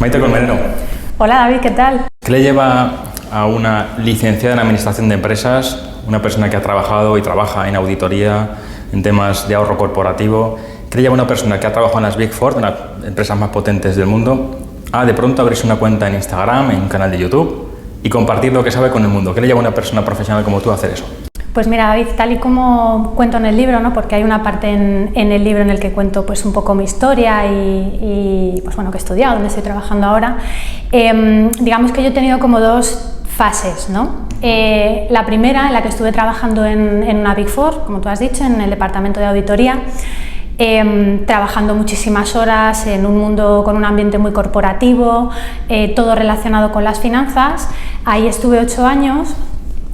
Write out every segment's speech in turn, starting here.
Maite Colmenero. Hola David, ¿qué tal? ¿Qué le lleva a una licenciada en Administración de Empresas, una persona que ha trabajado y trabaja en auditoría, en temas de ahorro corporativo, qué le lleva a una persona que ha trabajado en las Big Four, en las empresas más potentes del mundo, a de pronto abrirse una cuenta en Instagram, en un canal de YouTube y compartir lo que sabe con el mundo? ¿Qué le lleva a una persona profesional como tú a hacer eso? Pues mira, David, tal y como cuento en el libro, ¿no? Porque hay una parte en el libro en el que cuento pues un poco mi historia y pues bueno, que he estudiado, donde estoy trabajando ahora. Digamos que yo he tenido como dos fases, ¿no? La primera, en la que estuve trabajando en una Big Four, como tú has dicho, en el departamento de auditoría, trabajando muchísimas horas en un mundo con un ambiente muy corporativo, todo relacionado con las finanzas. Ahí estuve 8 años.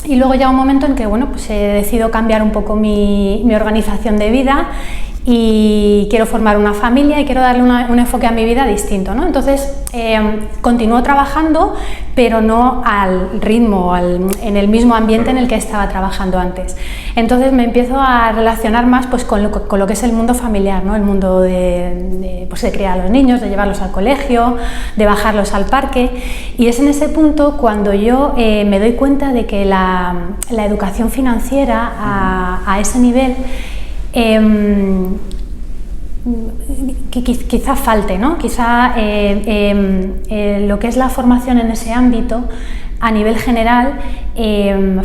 Y luego llega un momento en que bueno, pues he decidido cambiar un poco mi organización de vida y quiero formar una familia y quiero darle un enfoque a mi vida distinto, ¿no? Entonces continúo trabajando, pero no al ritmo, en el mismo ambiente en el que estaba trabajando antes. Entonces me empiezo a relacionar más pues, con lo que es el mundo familiar, ¿no? El mundo pues, de criar a los niños, de llevarlos al colegio, de bajarlos al parque. Y es en ese punto cuando yo me doy cuenta de que la educación financiera a ese nivel quizá falte, ¿no? Quizá lo que es la formación en ese ámbito a nivel general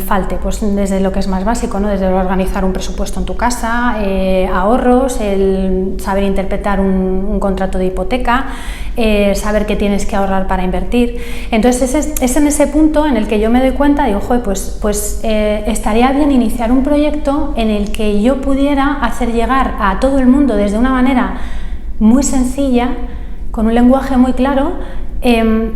falte, pues desde lo que es más básico, ¿no? Desde organizar un presupuesto en tu casa, ahorros, el saber interpretar un contrato de hipoteca, saber que tienes que ahorrar para invertir. Entonces es en ese punto en el que yo me doy cuenta y digo, joder, pues estaría bien iniciar un proyecto en el que yo pudiera hacer llegar a todo el mundo desde una manera muy sencilla, con un lenguaje muy claro,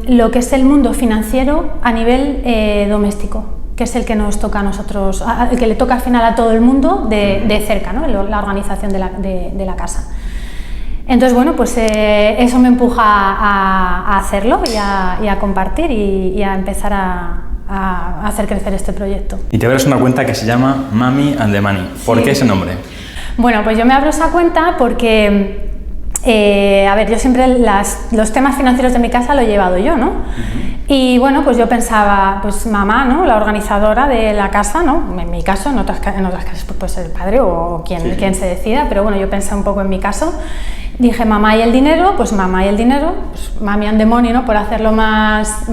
lo que es el mundo financiero a nivel doméstico, que es el que nos toca a nosotros, el que le toca al final a todo el mundo de cerca, ¿no? La organización de la casa. Entonces, bueno, pues eso me empuja a hacerlo y a compartir y a empezar a hacer crecer este proyecto. Y te abres una cuenta que se llama Mami and the Money. ¿Por qué ese nombre? Bueno, pues yo me abro esa cuenta porque a ver, yo siempre los temas financieros de mi casa lo he llevado yo, ¿no? Y bueno, pues yo pensaba, pues mamá, ¿no? La organizadora de la casa, ¿no? En mi caso, en otras casas pues puede ser el padre o quien se decida, pero bueno, yo pensé un poco en mi caso. Dije mamá y el dinero, pues mamá y el dinero, pues Mami and the Money, ¿no? Por hacerlo más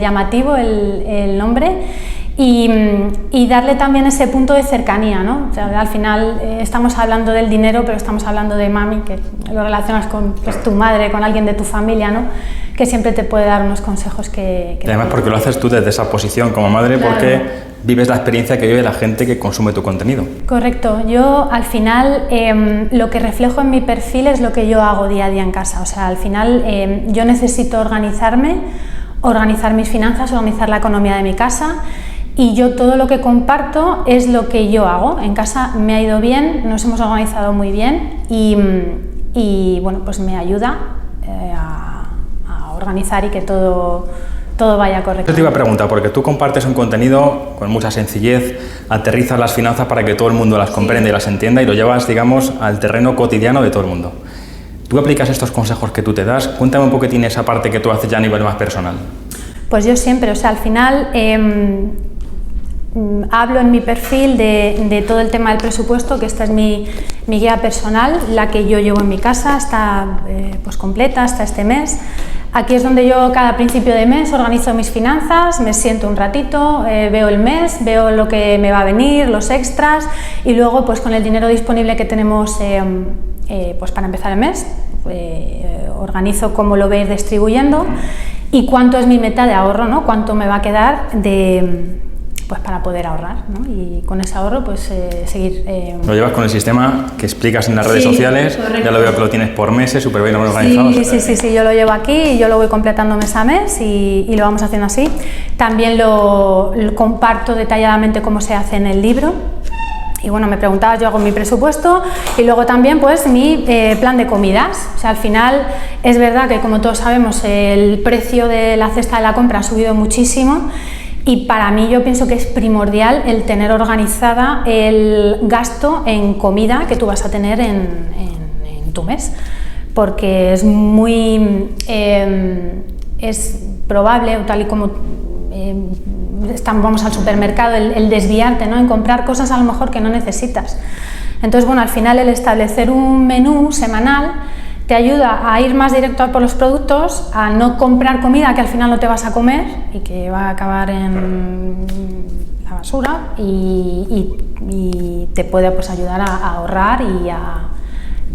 llamativo el nombre. Y darle también ese punto de cercanía, ¿no? O sea, al final estamos hablando del dinero, pero estamos hablando de mami, que lo relacionas con pues, tu madre, con alguien de tu familia, ¿no? Que siempre te puede dar unos consejos que y además porque lo haces tú desde esa posición como madre, claro. Porque vives la experiencia que vive la gente que consume tu contenido. Correcto. Yo al final lo que reflejo en mi perfil es lo que yo hago día a día en casa. O sea, al final yo necesito organizarme, organizar mis finanzas, organizar la economía de mi casa. Y yo todo lo que comparto es lo que yo hago. En casa me ha ido bien, nos hemos organizado muy bien y bueno, pues me ayuda a organizar y que todo vaya correcto. Yo te iba a preguntar, porque tú compartes un contenido con mucha sencillez, aterrizas las finanzas para que todo el mundo las comprenda y las entienda y lo llevas, digamos, al terreno cotidiano de todo el mundo. ¿Tú aplicas estos consejos que tú te das? Cuéntame un poquitín esa parte que tú haces ya a nivel más personal. Pues yo siempre, o sea, al final hablo en mi perfil de todo el tema del presupuesto, que esta es mi guía personal, la que yo llevo en mi casa, está pues completa hasta este mes. Aquí es donde yo cada principio de mes organizo mis finanzas, me siento un ratito, veo el mes, veo lo que me va a venir, los extras y luego pues con el dinero disponible que tenemos pues para empezar el mes, organizo cómo lo voy a ir distribuyendo y cuánto es mi meta de ahorro, ¿no? Cuánto me va a quedar pues para poder ahorrar, ¿no? Y con ese ahorro pues seguir... Lo llevas con el sistema que explicas en las redes sociales, correcto. Ya lo veo que lo tienes por meses, súper bien organizado. Sí, yo lo llevo aquí y yo lo voy completando mes a mes y lo vamos haciendo así. También lo comparto detalladamente cómo se hace en el libro. Y bueno, me preguntabas, yo hago mi presupuesto y luego también pues mi plan de comidas. O sea, al final es verdad que como todos sabemos el precio de la cesta de la compra ha subido muchísimo. Y para mí yo pienso que es primordial el tener organizada el gasto en comida que tú vas a tener en tu mes. porque es es probable, tal y como vamos al supermercado, el desviarte, ¿no? En comprar cosas a lo mejor que no necesitas. Entonces, bueno, al final el establecer un menú semanal te ayuda a ir más directo por los productos, a no comprar comida que al final no te vas a comer y que va a acabar en la basura, y te puede pues ayudar a ahorrar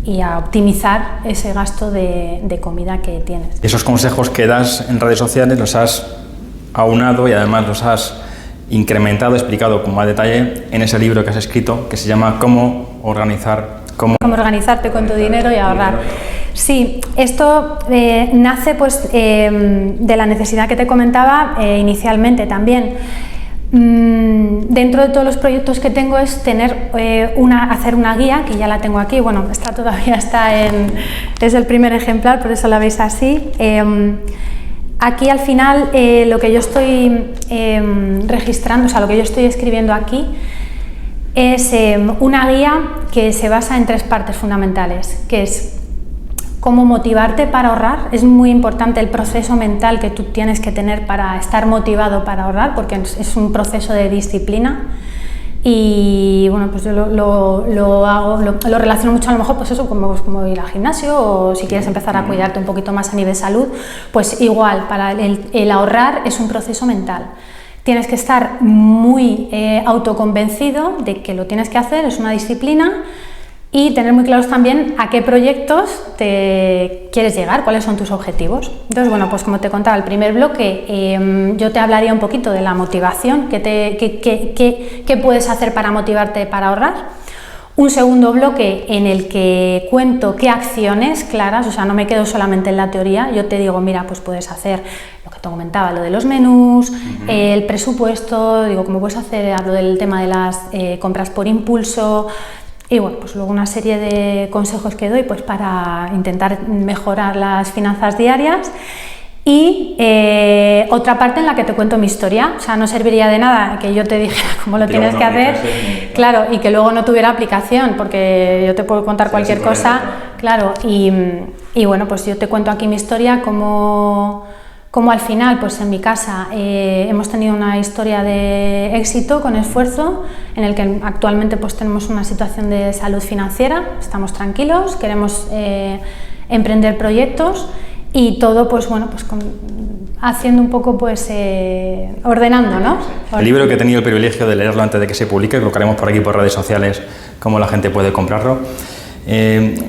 y a optimizar ese gasto de comida que tienes. Esos consejos que das en redes sociales los has aunado y además los has incrementado, explicado con más detalle en ese libro que has escrito, que se llama Cómo organizarte con tu dinero y ahorrar. Sí, esto nace pues, de la necesidad que te comentaba inicialmente también. Dentro de todos los proyectos que tengo es tener hacer una guía, que ya la tengo aquí, bueno, es el primer ejemplar, por eso la veis así. Aquí al final lo que yo estoy registrando, o sea, lo que yo estoy escribiendo aquí es una guía que se basa en 3 partes fundamentales, que es cómo motivarte para ahorrar. Es muy importante el proceso mental que tú tienes que tener para estar motivado para ahorrar, porque es un proceso de disciplina. Y bueno, pues yo lo relaciono mucho a lo mejor pues eso, como ir al gimnasio, o si quieres empezar a cuidarte un poquito más a nivel salud, pues igual, para el ahorrar es un proceso mental. Tienes que estar muy autoconvencido de que lo tienes que hacer, es una disciplina, y tener muy claros también a qué proyectos te quieres llegar, cuáles son tus objetivos. Entonces, bueno, pues como te contaba, el primer bloque, yo te hablaría un poquito de la motivación, qué puedes hacer para motivarte para ahorrar. Un segundo bloque en el que cuento qué acciones claras, o sea, no me quedo solamente en la teoría, yo te digo, mira, pues puedes hacer lo que te comentaba, lo de los menús, el presupuesto, digo, cómo puedes hacer, hablo del tema de las compras por impulso. Y bueno, pues luego una serie de consejos que doy pues para intentar mejorar las finanzas diarias. Y otra parte en la que te cuento mi historia, o sea, no serviría de nada que yo te dijera cómo lo tienes que hacer, claro, y que luego no tuviera aplicación, porque yo te puedo contar cualquier cosa, claro, y bueno, pues yo te cuento aquí mi historia, como al final, pues en mi casa hemos tenido una historia de éxito con esfuerzo, en el que actualmente pues tenemos una situación de salud financiera, estamos tranquilos, queremos emprender proyectos y todo pues bueno, pues haciendo un poco pues ordenando, ¿no? El libro que he tenido el privilegio de leerlo antes de que se publique, lo haremos por aquí por redes sociales, cómo la gente puede comprarlo.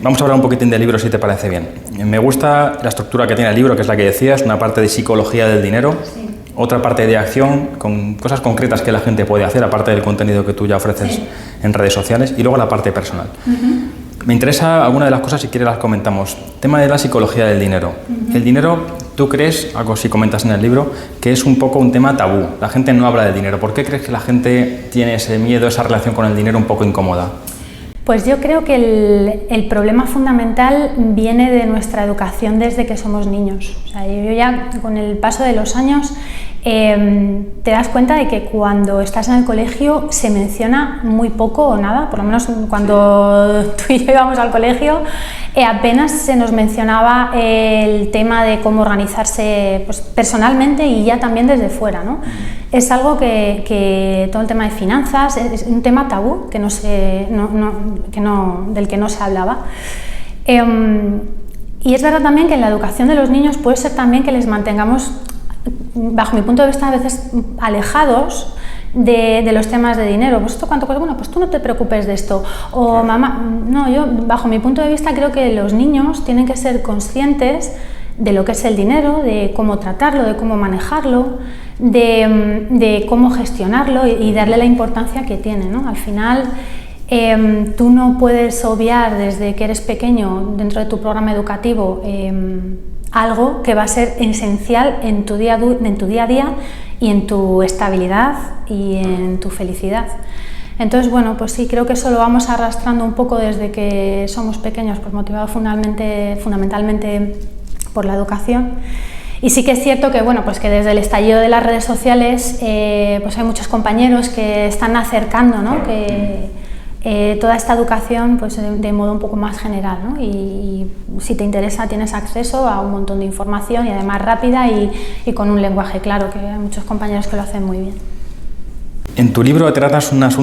Vamos a hablar un poquitín del libro, si te parece bien. Me gusta la estructura que tiene el libro, que es la que decías, una parte de psicología del dinero, sí, otra parte de acción, con cosas concretas que la gente puede hacer, aparte del contenido que tú ya ofreces sí, en redes sociales, y luego la parte personal. Me interesa alguna de las cosas, si quieres las comentamos. Tema de la psicología del dinero. El dinero, ¿tú crees, algo si comentas en el libro, que es un poco un tema tabú? La gente no habla del dinero. ¿Por qué crees que la gente tiene ese miedo, esa relación con el dinero un poco incómoda? Pues yo creo que el problema fundamental viene de nuestra educación desde que somos niños. O sea, yo ya con el paso de los años te das cuenta de que cuando estás en el colegio se menciona muy poco o nada, por lo menos cuando tú y yo íbamos al colegio apenas se nos mencionaba el tema de cómo organizarse pues, personalmente y ya también desde fuera, ¿no? Es algo que todo el tema de finanzas es un tema tabú del que no se hablaba. Y es verdad también que en la educación de los niños puede ser también que les mantengamos, bajo mi punto de vista, a veces alejados de los temas de dinero. Pues esto cuánto cuesta, bueno, pues tú no te preocupes de esto. O mamá, no, yo bajo mi punto de vista creo que los niños tienen que ser conscientes de lo que es el dinero, de cómo tratarlo, de cómo manejarlo, de cómo gestionarlo y darle la importancia que tiene, ¿no? Al final tú no puedes obviar desde que eres pequeño dentro de tu programa educativo algo que va a ser esencial en tu día a día y en tu estabilidad y en tu felicidad. Entonces, bueno, pues sí, creo que eso lo vamos arrastrando un poco desde que somos pequeños, pues motivados fundamentalmente por la educación. Y sí que es cierto que, bueno, pues que desde el estallido de las redes sociales pues hay muchos compañeros que están acercando, ¿no? Que toda esta educación pues, de modo un poco más general, ¿no? Y si te interesa tienes acceso a un montón de información y además rápida y con un lenguaje claro, que hay muchos compañeros que lo hacen muy bien. En tu libro tratas unos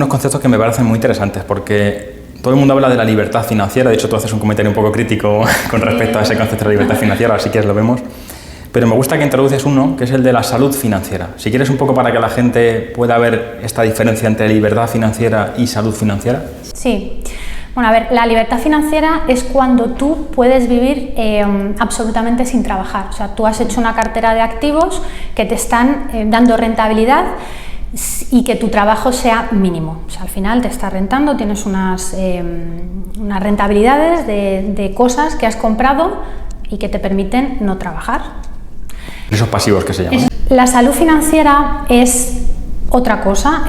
conceptos que me parecen muy interesantes, porque todo el mundo habla de la libertad financiera. De hecho, tú haces un comentario un poco crítico con respecto a ese concepto de libertad financiera, así que lo vemos. Pero me gusta que introduces uno, que es el de la salud financiera. Si quieres un poco para que la gente pueda ver esta diferencia entre libertad financiera y salud financiera. Sí. Bueno, a ver, la libertad financiera es cuando tú puedes vivir absolutamente sin trabajar. O sea, tú has hecho una cartera de activos que te están dando rentabilidad y que tu trabajo sea mínimo. O sea, al final te está rentando, tienes unas rentabilidades de cosas que has comprado y que te permiten no trabajar. Esos pasivos que se llaman. La salud financiera es otra cosa,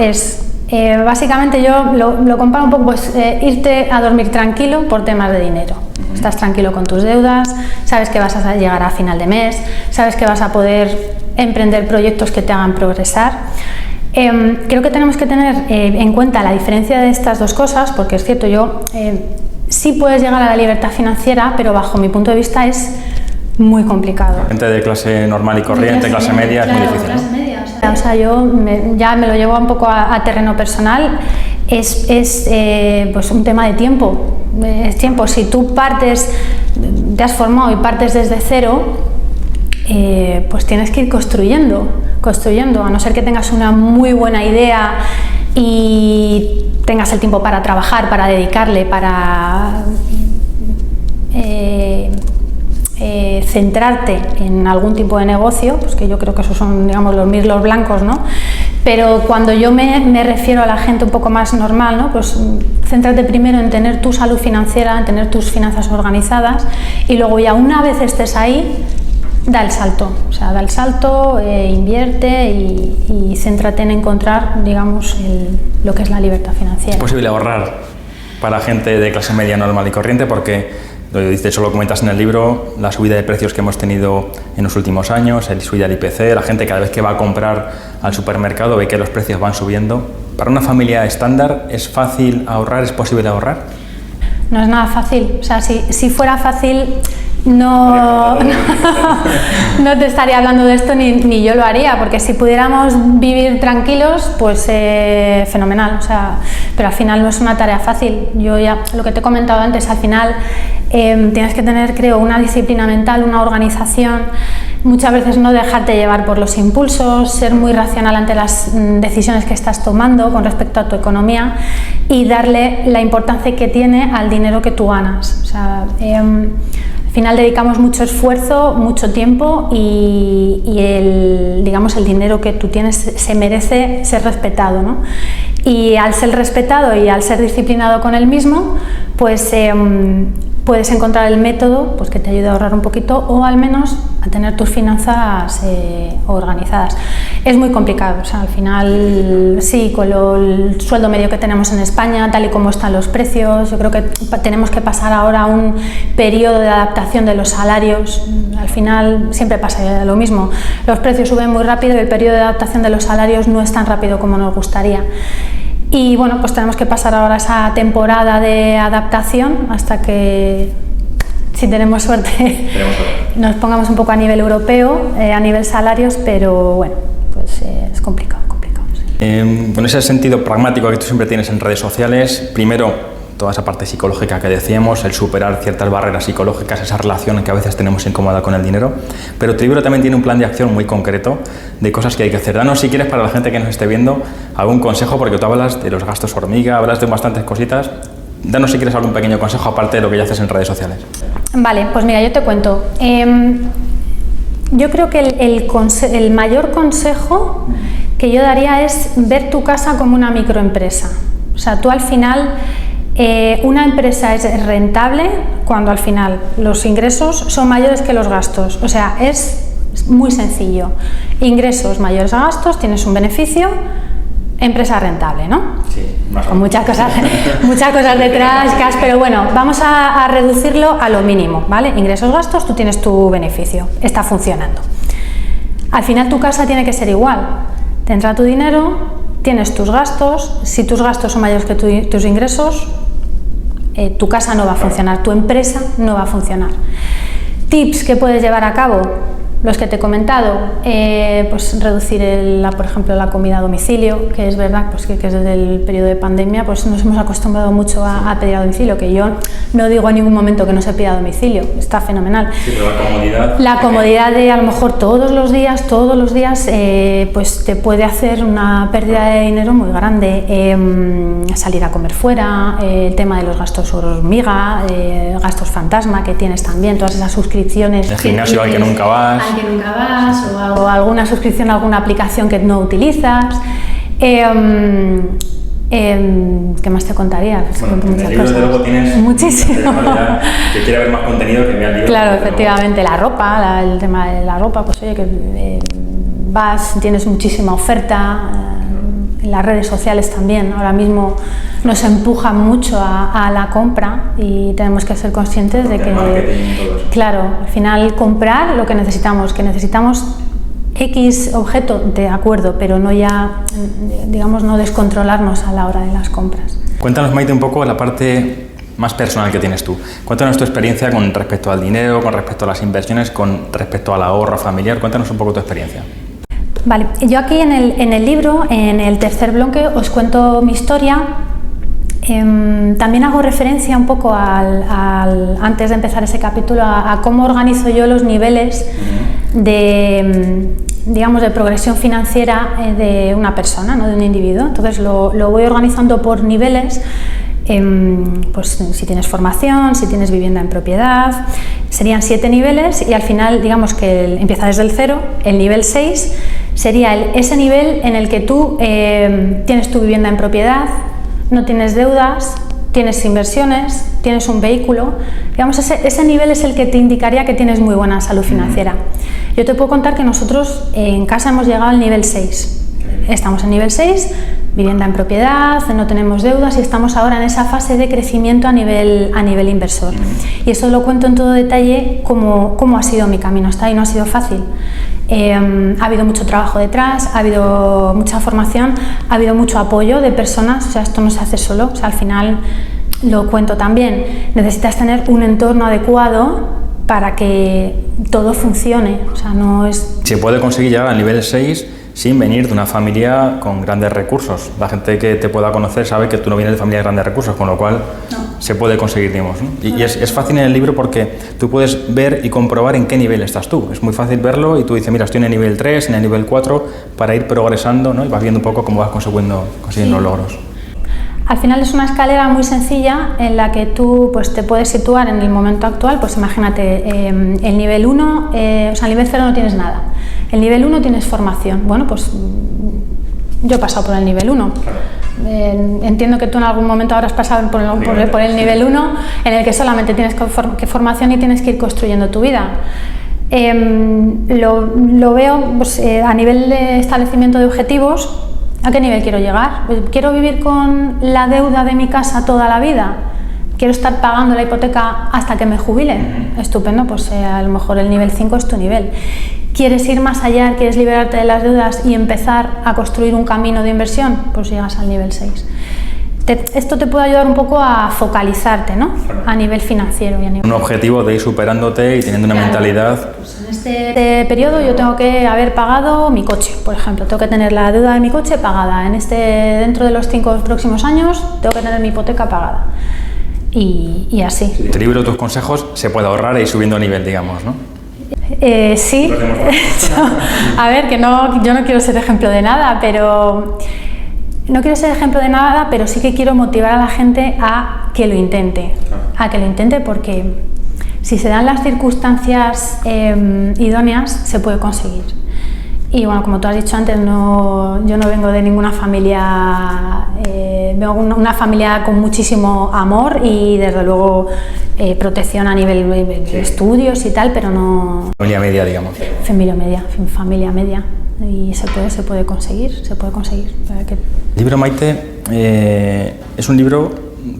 básicamente yo lo comparo un poco, pues irte a dormir tranquilo por temas de dinero. Estás tranquilo con tus deudas, sabes que vas a llegar a final de mes, sabes que vas a poder emprender proyectos que te hagan progresar. Creo que tenemos que tener en cuenta la diferencia de estas dos cosas, porque es cierto, sí puedes llegar a la libertad financiera, pero bajo mi punto de vista es muy complicado. Gente de clase normal y corriente, clase media, claro, es muy difícil, clase media, o sea, yo ya me lo llevo un poco a terreno personal, es pues un tema de tiempo, es tiempo. Si tú te has formado y partes desde cero, pues tienes que ir construyendo, a no ser que tengas una muy buena idea y tengas el tiempo para trabajar, para dedicarle, para centrarte en algún tipo de negocio, pues que yo creo que esos son, digamos, los mirlos blancos, ¿no? Pero cuando yo me refiero a la gente un poco más normal, ¿no? Pues céntrate primero en tener tu salud financiera, en tener tus finanzas organizadas y luego ya una vez estés ahí, da el salto, invierte y céntrate en encontrar, digamos, lo que es la libertad financiera. Es posible ahorrar para gente de clase media normal y corriente porque, de hecho lo comentas en el libro, la subida de precios que hemos tenido en los últimos años, el subida del IPC, la gente cada vez que va a comprar al supermercado ve que los precios van subiendo. Para una familia estándar, ¿es fácil ahorrar? ¿Es posible ahorrar? No es nada fácil. O sea, si fuera fácil, no te estaría hablando de esto ni yo lo haría, porque si pudiéramos vivir tranquilos, pues fenomenal. O sea, pero al final no es una tarea fácil. Yo ya, lo que te he comentado antes, al final tienes que tener, creo, una disciplina mental, una organización, muchas veces no dejarte llevar por los impulsos, ser muy racional ante las decisiones que estás tomando con respecto a tu economía y darle la importancia que tiene al dinero que tú ganas. O sea, al final dedicamos mucho esfuerzo, mucho tiempo y el dinero que tú tienes se merece ser respetado, ¿no? Y al ser respetado y al ser disciplinado con él mismo, pues puedes encontrar el método pues, que te ayude a ahorrar un poquito o al menos a tener tus finanzas organizadas. Es muy complicado, o sea, al final sí, con el sueldo medio que tenemos en España, tal y como están los precios, yo creo que tenemos que pasar ahora a un periodo de adaptación de los salarios. Al final siempre pasa lo mismo, los precios suben muy rápido y el periodo de adaptación de los salarios no es tan rápido como nos gustaría. Y bueno, pues tenemos que pasar ahora esa temporada de adaptación hasta que, si tenemos suerte, nos pongamos un poco a nivel europeo, a nivel salarios, pero bueno, pues es complicado. Sí. Con ese sentido pragmático que tú siempre tienes en redes sociales, primero, toda esa parte psicológica que decíamos, el superar ciertas barreras psicológicas, esa relación que a veces tenemos incómoda con el dinero, pero tu libro también tiene un plan de acción muy concreto de cosas que hay que hacer. Danos, si quieres, para la gente que nos esté viendo, algún consejo, porque tú hablas de los gastos hormiga, hablas de bastantes cositas. Danos, si quieres, algún pequeño consejo aparte de lo que ya haces en redes sociales. Vale, pues mira, yo te cuento. Yo creo que el mayor consejo que yo daría es ver tu casa como una microempresa. O sea, tú al final, una empresa es rentable cuando al final los ingresos son mayores que los gastos. O sea, es muy sencillo. Ingresos mayores a gastos, tienes un beneficio, empresa rentable, ¿no? Sí, más con muchas cosas detrás, pero bueno, vamos a reducirlo a lo mínimo, ¿vale? Ingresos, gastos, tú tienes tu beneficio, está funcionando. Al final tu casa tiene que ser igual, te entra tu dinero, tienes tus gastos, si tus gastos son mayores que tus ingresos, tu casa no va a funcionar, tu empresa no va a funcionar. Tips que puedes llevar a cabo, los que te he comentado, pues reducir por ejemplo la comida a domicilio, que es verdad pues que desde el periodo de pandemia pues nos hemos acostumbrado mucho a pedir a domicilio, que yo no digo en ningún momento que no se pida a domicilio, está fenomenal. Sí, pero la comodidad. La comodidad de a lo mejor todos los días, pues te puede hacer una pérdida de dinero muy grande. Salir a comer fuera, el tema de los gastos hormiga, gastos fantasma que tienes también, todas esas suscripciones. El gimnasio al que nunca vas. Que nunca vas, o alguna suscripción a alguna aplicación que no utilizas. ¿Qué más te contaría? Pues bueno, en el libro de luego tienes muchísimo. Que quiere ver más contenido que vea el libro. Claro, efectivamente, la ropa, el tema de la ropa, pues oye, que tienes muchísima oferta. En las redes sociales también, ahora mismo nos empujan mucho a la compra y tenemos que ser conscientes de que, claro, al final comprar lo que necesitamos X objeto, de acuerdo, pero no ya, digamos, no descontrolarnos a la hora de las compras. Cuéntanos, Maite, un poco la parte más personal que tienes tú. Cuéntanos tu experiencia con respecto al dinero, con respecto a las inversiones, con respecto al ahorro familiar. Cuéntanos un poco tu experiencia. Vale, yo aquí en el libro, en el tercer bloque, os cuento mi historia. También hago referencia un poco antes de empezar ese capítulo a cómo organizo yo los niveles de, digamos, de progresión financiera de una persona, ¿no? De un individuo. Entonces lo voy organizando por niveles. Pues si tienes formación, si tienes vivienda en propiedad, serían 7 niveles y al final digamos que empieza desde el 0, el nivel 6 sería ese nivel en el que tú tienes tu vivienda en propiedad, no tienes deudas, tienes inversiones, tienes un vehículo, digamos ese nivel es el que te indicaría que tienes muy buena salud financiera. Yo te puedo contar que nosotros en casa hemos llegado al nivel 6, estamos en nivel 6, vivienda en propiedad, no tenemos deudas y estamos ahora en esa fase de crecimiento a nivel inversor. Y eso lo cuento en todo detalle cómo ha sido mi camino hasta ahí, no ha sido fácil. Ha habido mucho trabajo detrás, ha habido mucha formación, ha habido mucho apoyo de personas, o sea, esto no se hace solo, o sea, al final lo cuento también, necesitas tener un entorno adecuado para que todo funcione, o sea, no es... Se puede conseguir llegar al nivel 6 sin venir de una familia con grandes recursos. La gente que te pueda conocer sabe que tú no vienes de familia de grandes recursos, con lo cual se puede conseguir, digamos, ¿no? Y es fácil en el libro porque tú puedes ver y comprobar en qué nivel estás tú. Es muy fácil verlo y tú dices, mira, estoy en el nivel 3, en el nivel 4, para ir progresando, ¿no? Y vas viendo un poco cómo vas consiguiendo logros. Al final es una escalera muy sencilla en la que tú pues, te puedes situar en el momento actual, pues imagínate, el nivel 1, o sea, el nivel 0 no tienes nada, el nivel 1 tienes formación, bueno, pues yo he pasado por el nivel 1, entiendo que tú en algún momento habrás pasado por el nivel 1, en el que solamente tienes formación y tienes que ir construyendo tu vida. Lo veo pues, a nivel de establecimiento de objetivos. ¿A qué nivel quiero llegar? ¿Quiero vivir con la deuda de mi casa toda la vida? ¿Quiero estar pagando la hipoteca hasta que me jubile? Estupendo, pues a lo mejor el nivel 5 es tu nivel. ¿Quieres ir más allá? ¿Quieres liberarte de las deudas y empezar a construir un camino de inversión? Pues llegas al nivel 6. Esto te puede ayudar un poco a focalizarte, ¿no? A nivel financiero. Un objetivo de ir superándote y teniendo una mentalidad. Pues en este periodo yo tengo que haber pagado mi coche, por ejemplo. Tengo que tener la deuda de mi coche pagada. Dentro de los 5 próximos años tengo que tener mi hipoteca pagada. Y así. En tu libro, tus consejos, se puede ahorrar e ir subiendo a nivel, digamos, ¿no? Sí. A ver, yo no quiero ser ejemplo de nada, pero... No quiero ser ejemplo de nada, pero sí que quiero motivar a la gente a que lo intente. A que lo intente porque si se dan las circunstancias idóneas, se puede conseguir. Y bueno, como tú has dicho antes, yo no vengo de ninguna familia, vengo de una familia con muchísimo amor y desde luego protección a nivel de estudios y tal, pero no... Familia media, digamos. Familia media. Y se puede conseguir. El libro, Maite, es un libro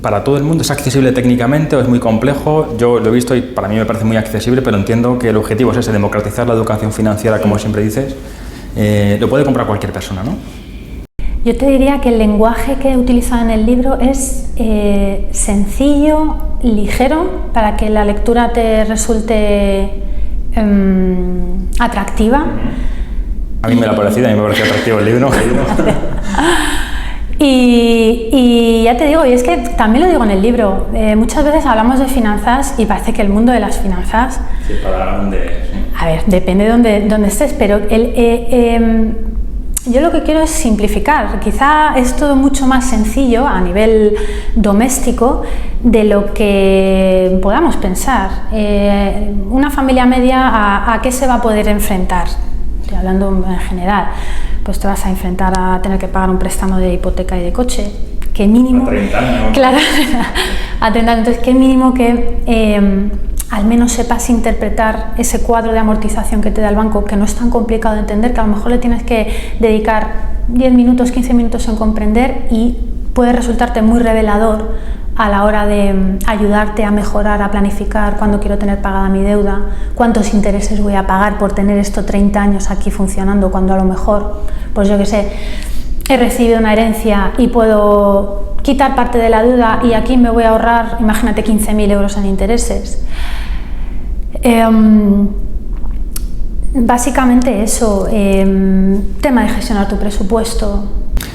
para todo el mundo. ¿Es accesible técnicamente o es muy complejo? Yo lo he visto y para mí me parece muy accesible, pero entiendo que el objetivo es ese, democratizar la educación financiera, como siempre dices. Lo puede comprar cualquier persona, ¿no? Yo te diría que el lenguaje que he utilizado en el libro es sencillo, ligero, para que la lectura te resulte atractiva. A mí me lo ha parecido, a mí me pareció atractivo el libro. Y ya te digo, y es que también lo digo en el libro, muchas veces hablamos de finanzas y parece que el mundo de las finanzas... Sí, para dónde... Sí. A ver, depende de dónde estés, pero yo lo que quiero es simplificar. Quizá es todo mucho más sencillo a nivel doméstico de lo que podamos pensar. Una familia media, ¿a qué se va a poder enfrentar? Estoy hablando en general. Pues te vas a enfrentar a tener que pagar un préstamo de hipoteca y de coche. ¿Qué mínimo? A 30 años. Claro, a 30 años. Entonces, ¿qué mínimo que al menos sepas interpretar ese cuadro de amortización que te da el banco, que no es tan complicado de entender, que a lo mejor le tienes que dedicar 10 minutos, 15 minutos en comprender y puede resultarte muy revelador a la hora de ayudarte a mejorar, a planificar cuándo quiero tener pagada mi deuda, cuántos intereses voy a pagar por tener esto 30 años aquí funcionando, cuando a lo mejor, pues yo qué sé, he recibido una herencia y puedo quitar parte de la deuda y aquí me voy a ahorrar, imagínate, 15.000 euros en intereses. Básicamente eso, tema de gestionar tu presupuesto.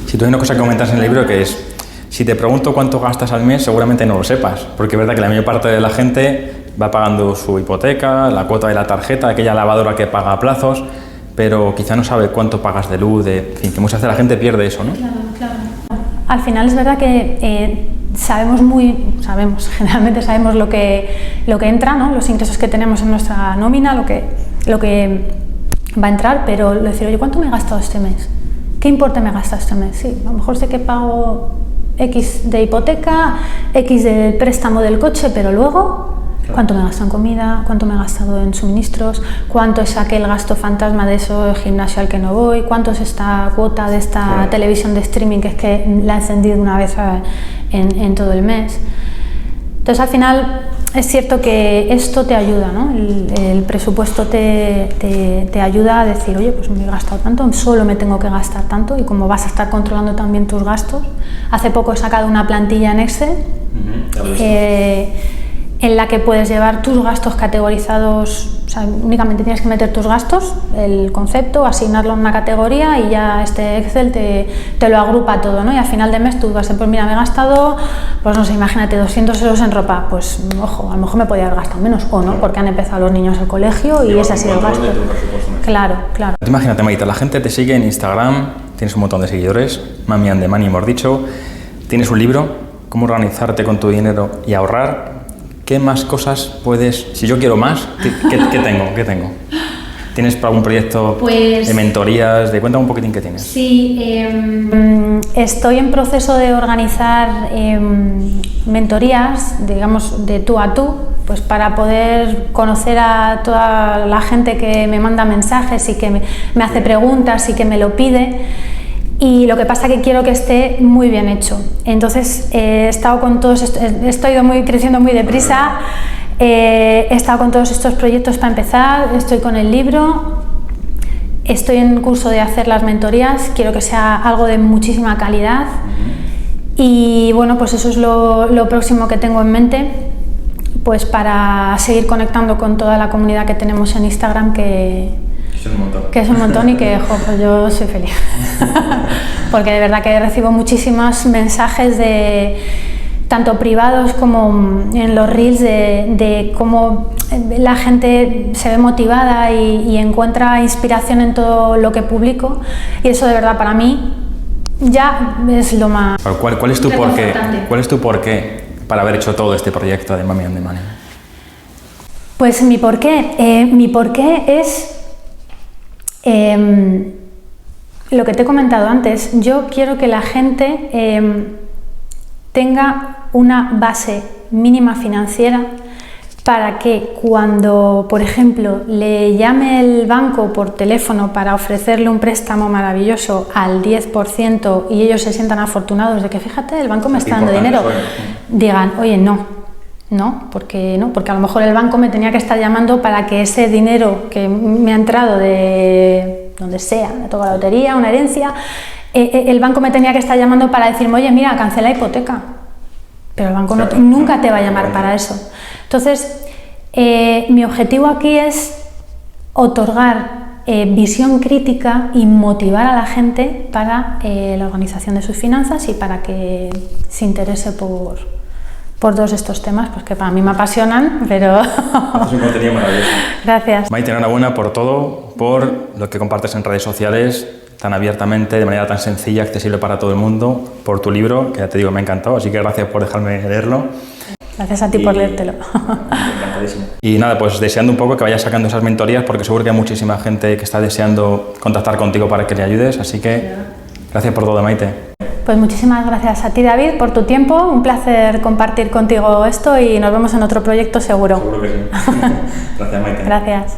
Si tú hay una cosa que comentas en el libro que es, si te pregunto cuánto gastas al mes, seguramente no lo sepas, porque es verdad que la mayor parte de la gente va pagando su hipoteca, la cuota de la tarjeta, aquella lavadora que paga a plazos, pero quizá no sabe cuánto pagas de luz, en fin, que muchas veces la gente pierde eso, ¿no? Claro, claro. Al final es verdad que generalmente sabemos lo que entra, ¿no? Los ingresos que tenemos en nuestra nómina, lo que va a entrar, pero decir, oye, ¿cuánto me he gastado este mes? ¿Qué importe me he gastado este mes? Sí, a lo mejor sé que pago X de hipoteca, X del préstamo del coche, pero luego, ¿cuánto me he gastado en comida? ¿Cuánto me he gastado en suministros? ¿Cuánto es aquel gasto fantasma de eso del gimnasio al que no voy? ¿Cuánto es esta cuota de esta televisión de streaming que es que la he encendido una vez en todo el mes? Entonces, al final, es cierto que esto te ayuda, ¿no? El presupuesto te ayuda a decir, oye, pues me he gastado tanto, solo me tengo que gastar tanto, y como vas a estar controlando también tus gastos. Hace poco he sacado una plantilla en Excel en la que puedes llevar tus gastos categorizados, o sea, únicamente tienes que meter tus gastos, el concepto, asignarlo a una categoría y ya este Excel te lo agrupa todo, ¿no? Y al final de mes tú vas a decir, pues mira, me he gastado, pues no sé, imagínate, 200 euros en ropa, pues ojo, a lo mejor me podía haber gastado menos, o no, porque han empezado los niños al colegio y ese ha sido el gasto. Claro, claro. Imagínate, Maite, la gente te sigue en Instagram, tienes un montón de seguidores, Mami and the Money, hemos dicho, tienes un libro, cómo organizarte con tu dinero y ahorrar. ¿Qué más cosas puedes, si yo quiero más, qué tengo? ¿Tienes algún proyecto de mentorías? Cuéntame un poquitín qué tienes. Sí, estoy en proceso de organizar mentorías, digamos, de tú a tú, pues para poder conocer a toda la gente que me manda mensajes y que me hace preguntas y que me lo pide. Y lo que pasa es que quiero que esté muy bien hecho. Entonces he estado con todos estos, creciendo muy deprisa, he estado con todos estos proyectos para empezar, estoy con el libro, estoy en curso de hacer las mentorías, quiero que sea algo de muchísima calidad y bueno, pues eso es lo próximo que tengo en mente, pues para seguir conectando con toda la comunidad que tenemos en Instagram, que es un montón y que pues yo soy feliz porque de verdad que recibo muchísimos mensajes tanto privados como en los reels de cómo la gente se ve motivada y encuentra inspiración en todo lo que publico, y eso de verdad para mí ya es lo más... ¿Cuál es tu porqué? ¿Cuál es tu porqué para haber hecho todo este proyecto de Mami and the Money? Pues mi porqué es lo que te he comentado antes. Yo quiero que la gente tenga una base mínima financiera para que cuando, por ejemplo, le llame el banco por teléfono para ofrecerle un préstamo maravilloso al 10% y ellos se sientan afortunados de que, fíjate, el banco me está dando dinero, digan, oye, porque a lo mejor el banco me tenía que estar llamando para que ese dinero que me ha entrado de donde sea, me toca la lotería, una herencia, el banco me tenía que estar llamando para decirme, oye, mira, cancela hipoteca. Pero el banco nunca te va a llamar para eso. Entonces, mi objetivo aquí es otorgar visión crítica y motivar a la gente para la organización de sus finanzas y para que se interese por todos estos temas, pues que para mí me apasionan, pero... Es un contenido maravilloso. Gracias. Maite, enhorabuena por todo, por lo que compartes en redes sociales tan abiertamente, de manera tan sencilla, accesible para todo el mundo, por tu libro, que ya te digo, me ha encantado, así que gracias por dejarme leerlo. Gracias a ti por leértelo. Encantadísimo. Y nada, pues deseando un poco que vayas sacando esas mentorías, porque seguro que hay muchísima gente que está deseando contactar contigo para que le ayudes, así que gracias por todo, Maite. Pues muchísimas gracias a ti, David, por tu tiempo. Un placer compartir contigo esto y nos vemos en otro proyecto seguro. Seguro que sí. Gracias, Maite. Gracias.